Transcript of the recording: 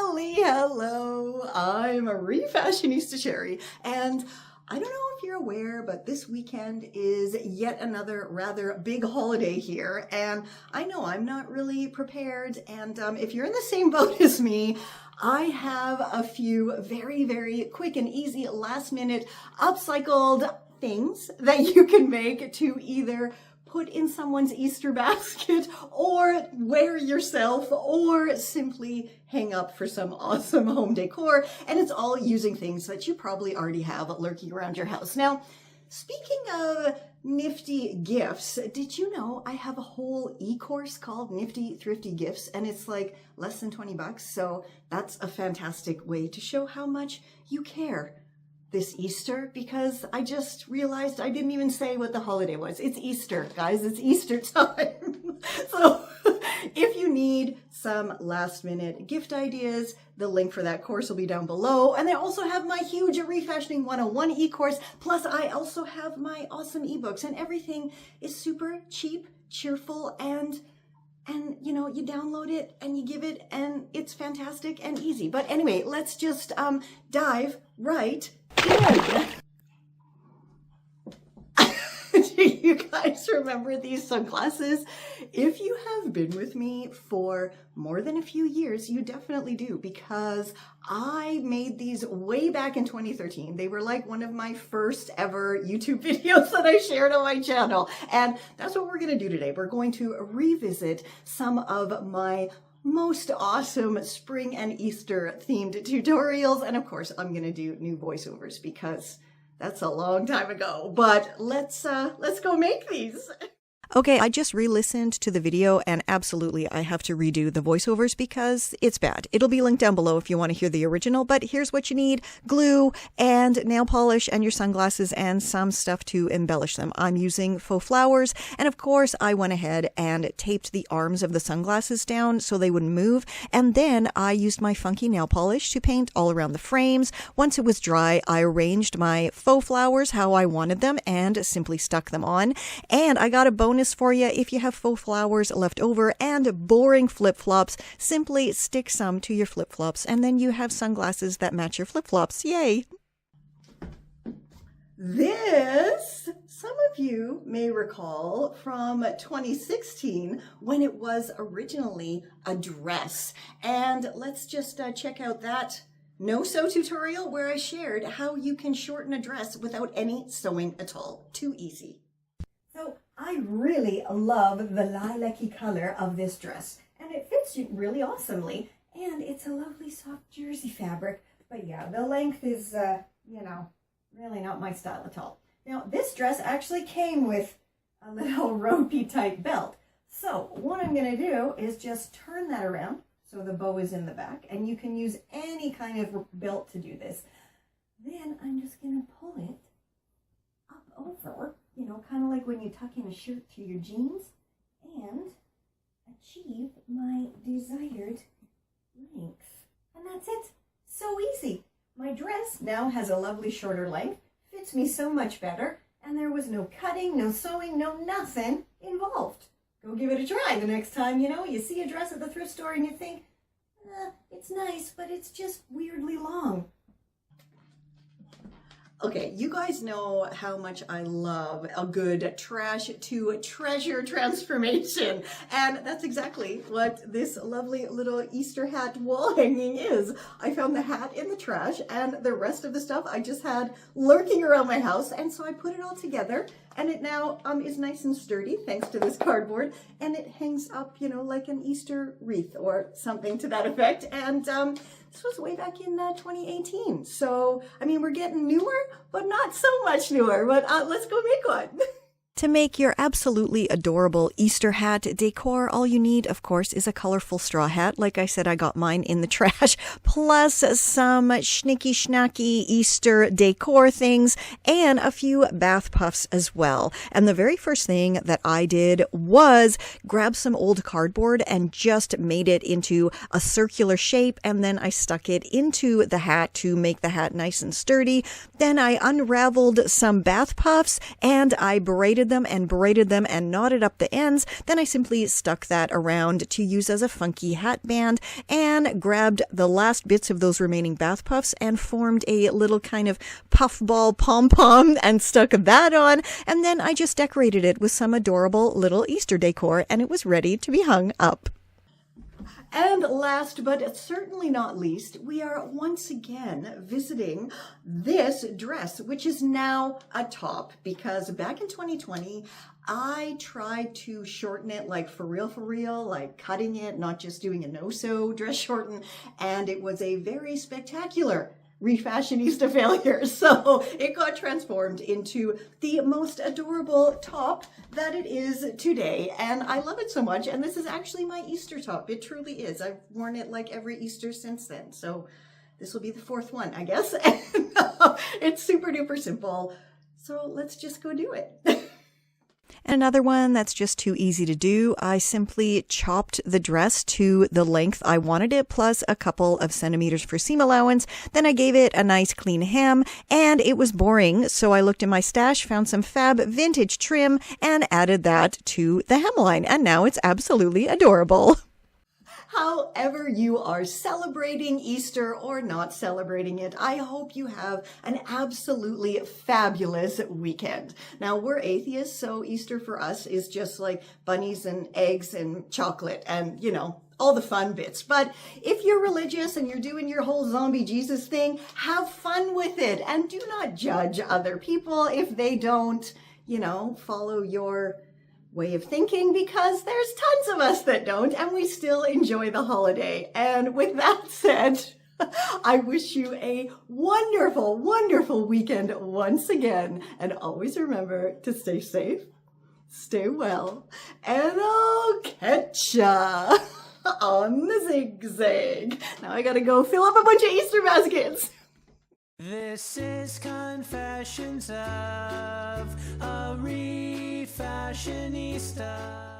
Hello, I'm Refashionista Sheri, and I don't know if you're aware, but this weekend is yet another rather big holiday here, and I know I'm not really prepared, and if you're in the same boat as me, I have a few very, very quick and easy last-minute upcycled things that you can make to either put in someone's Easter basket or wear yourself or simply hang up for some awesome home decor. And it's all using things that you probably already have lurking around your house. Now, speaking of nifty gifts, did you know I have a whole e-course called Nifty Thrifty Gifts, and it's like less than 20 bucks. So that's a fantastic way to show how much you care this Easter, because I just realized I didn't even say what the holiday was. It's Easter, guys. It's Easter time. So if you need some last minute gift ideas, the link for that course will be down below. And I also have my huge Refashioning 101 e-course. Plus I also have my awesome ebooks, and everything is super cheap, cheerful, and you know, you download it and you give it, and it's fantastic and easy. But anyway, let's just dive right in. Do you guys remember these sunglasses? If you have been with me for more than a few years, you definitely do, because I made these way back in 2013. They were like one of my first ever YouTube videos that I shared on my channel. And that's what we're going to do today. We're going to revisit some of my most awesome spring and Easter themed tutorials. And of course, I'm going to do new voiceovers because that's a long time ago, but let's go make these. Okay, I just re-listened to the video, and absolutely I have to redo the voiceovers because it's bad. It'll be linked down below if you want to hear the original, but here's what you need: glue and nail polish and your sunglasses and some stuff to embellish them. I'm using faux flowers, and of course I went ahead and taped the arms of the sunglasses down so they wouldn't move, and then I used my funky nail polish to paint all around the frames. Once it was dry, I arranged my faux flowers how I wanted them and simply stuck them on. And I got a bonus for you: if you have faux flowers left over and boring flip-flops, simply stick some to your flip-flops, and then you have sunglasses that match your flip-flops. Yay! This, some of you may recall from 2016 when it was originally a dress. And let's just check out that no-sew tutorial where I shared how you can shorten a dress without any sewing at all. Too easy. So I really love the lilac-y color of this dress, and it fits you really awesomely, and it's a lovely soft jersey fabric. But yeah, the length is, you know, really not my style at all. Now, this dress actually came with a little ropey type belt. So what I'm going to do is just turn that around so the bow is in the back, and you can use any kind of belt to do this. Then I'm just going to pull it up over, you know, kind of like when you tuck in a shirt to your jeans, and achieve my desired length. And that's it. So easy. My dress now has a lovely shorter length, fits me so much better, and there was no cutting, no sewing, no nothing involved. Go give it a try the next time, you know, you see a dress at the thrift store and you think, it's nice, but it's just weirdly long. Okay, you guys know how much I love a good trash to treasure transformation. And that's exactly what this lovely little Easter hat wall hanging is. I found the hat in the trash, and the rest of the stuff I just had lurking around my house. And so I put it all together, and it now is nice and sturdy thanks to this cardboard. And it hangs up, you know, like an Easter wreath or something to that effect. And this was way back in 2018. So, I mean, we're getting newer, but not so much newer. But let's go make one. To make your absolutely adorable Easter hat decor, all you need, of course, is a colorful straw hat. Like I said, I got mine in the trash, plus some schnicky-schnacky Easter decor things and a few bath puffs as well. And the very first thing that I did was grab some old cardboard and just made it into a circular shape, and then I stuck it into the hat to make the hat nice and sturdy. Then I unraveled some bath puffs and I braided threaded them and braided them and knotted up the ends. Then I simply stuck that around to use as a funky hat band and grabbed the last bits of those remaining bath puffs and formed a little kind of puffball pom-pom and stuck that on. And then I just decorated it with some adorable little Easter decor, and it was ready to be hung up. And last but certainly not least, we are once again visiting this dress, which is now a top, because back in 2020, I tried to shorten it, like for real, like cutting it, not just doing a no-sew dress shorten, and it was a very spectacular Refashionista failure. So it got transformed into the most adorable top that it is today. And I love it so much. And this is actually my Easter top. It truly is. I've worn it like every Easter since then. So this will be the fourth one, I guess. It's super duper simple. So let's just go do it. Another one that's just too easy to do, I simply chopped the dress to the length I wanted it, plus a couple of centimeters for seam allowance. Then I gave it a nice clean hem, and it was boring, so I looked in my stash, found some fab vintage trim, and added that to the hemline, and now it's absolutely adorable. However you are celebrating Easter or not celebrating it, I hope you have an absolutely fabulous weekend. Now, we're atheists, so Easter for us is just like bunnies and eggs and chocolate and, you know, all the fun bits. But if you're religious and you're doing your whole zombie Jesus thing, have fun with it and do not judge other people if they don't, you know, follow your way of thinking, because there's tons of us that don't, and we still enjoy the holiday. And with that said, I wish you a wonderful, wonderful weekend once again. And always remember to stay safe, stay well, and I'll catch ya on the zigzag. Now I gotta go fill up a bunch of Easter baskets. This is Confessions of a Refashionista.